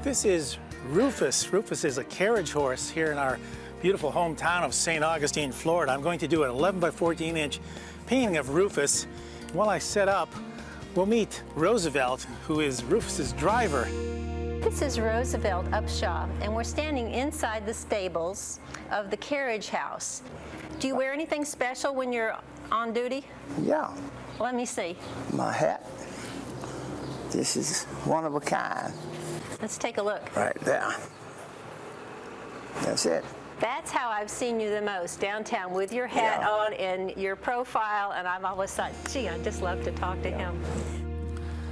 This is Rufus. Rufus is a carriage horse here in our beautiful hometown of St. Augustine, Florida. I'm going to do an 11 by 14 inch painting of Rufus. While I set up, we'll meet Roosevelt, who is Rufus's driver. This is Roosevelt Upshaw, and we're standing inside the stables of the carriage house. Do you wear anything special when you're on duty? Yeah, Let me see. my hat. This is one of a kind, Let's take a look. right there. That's it. That's how I've seen you the most, downtown with your hat Yeah. on and your profile, and I've always thought, gee, I'd just love to talk to him.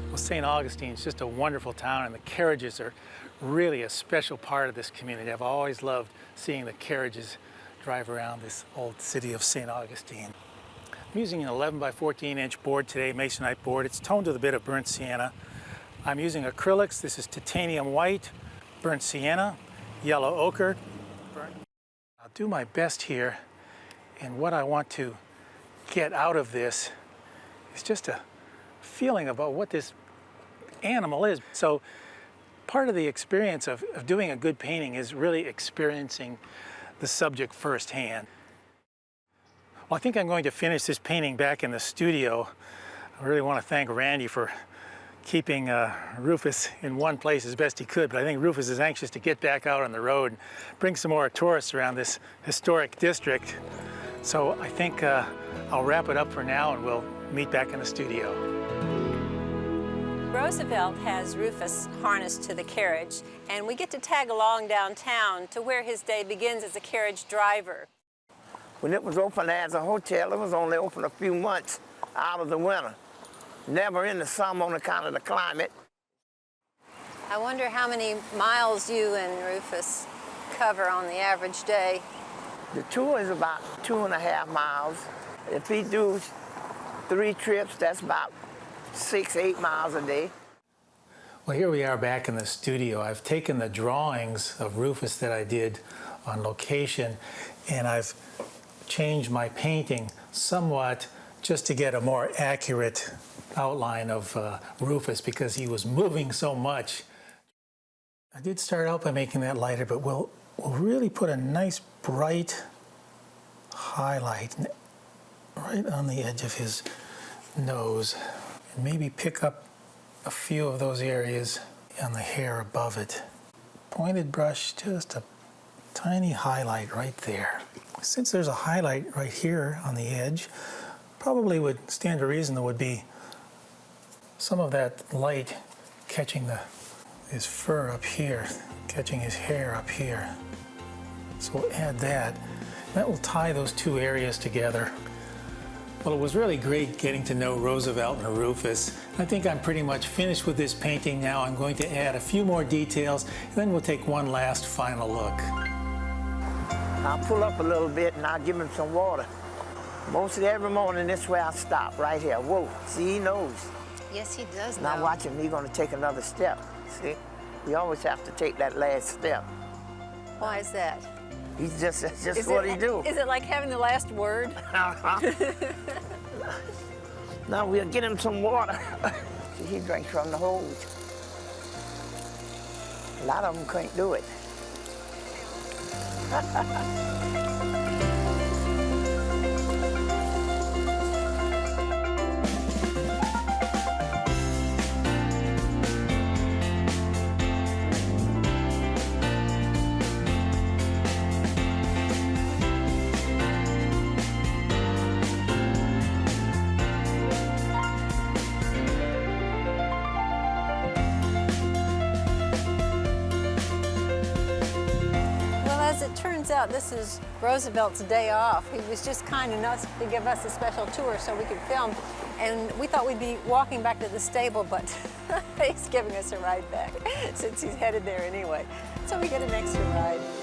Well, St. Augustine is just a wonderful town, and the carriages are really a special part of this community. I've always loved seeing the carriages drive around this old city of St. Augustine. I'm using an 11 by 14 inch board today, masonite board. It's toned with a bit of burnt sienna. I'm using acrylics. This is titanium white, burnt sienna, yellow ochre. I'll do my best here, and what I want to get out of this is just a feeling about what this animal is. So part of the experience of doing a good painting is really experiencing the subject firsthand. Well, I think I'm going to finish this painting back in the studio. I really want to thank Randy for keeping Rufus in one place as best he could, but I think Rufus is anxious to get back out on the road and bring some more tourists around this historic district. So I think I'll wrap it up for now, and we'll meet back in the studio. Roosevelt has Rufus harnessed to the carriage, and we get to tag along downtown to where his day begins as a carriage driver. When it was open as a hotel, it was only open a few months out of the winter. Never in the summer on account of the climate. I wonder how many miles you and Rufus cover on the average day. The tour is about 2.5 miles. If he do 3 trips, that's about 6-8 miles a day. Well, here we are back in the studio. I've taken the drawings of Rufus that I did on location, and I've changed my painting somewhat just to get a more accurate outline of Rufus, because he was moving so much. I did start out by making that lighter, but we'll really put a nice bright highlight right on the edge of his nose, and maybe pick up a few of those areas on the hair above it. Pointed brush, just a tiny highlight right there. Since there's a highlight right here on the edge, probably would stand to reason there would be some of that light catching his fur up here, catching his hair up here. So we'll add that. That will tie those two areas together. Well, it was really great getting to know Roosevelt and Rufus. I think I'm pretty much finished with this painting now. I'm going to add a few more details, and then we'll take one last final look. I'll pull up a little bit and I'll give him some water. Mostly every morning, this way I stop, right here. Whoa, see, he knows. Yes, he does know. Now watch him, he's gonna take another step. See? We always have to take that last step. Why is that? He's just what he do. Is it like having the last word? Now we'll get him some water. See, he drinks from the hose. A lot of them can't do it. Turns out this is Roosevelt's day off. He was just kind enough to give us a special tour so we could film. And we thought we'd be walking back to the stable, but he's giving us a ride back since he's headed there anyway. So we get an extra ride.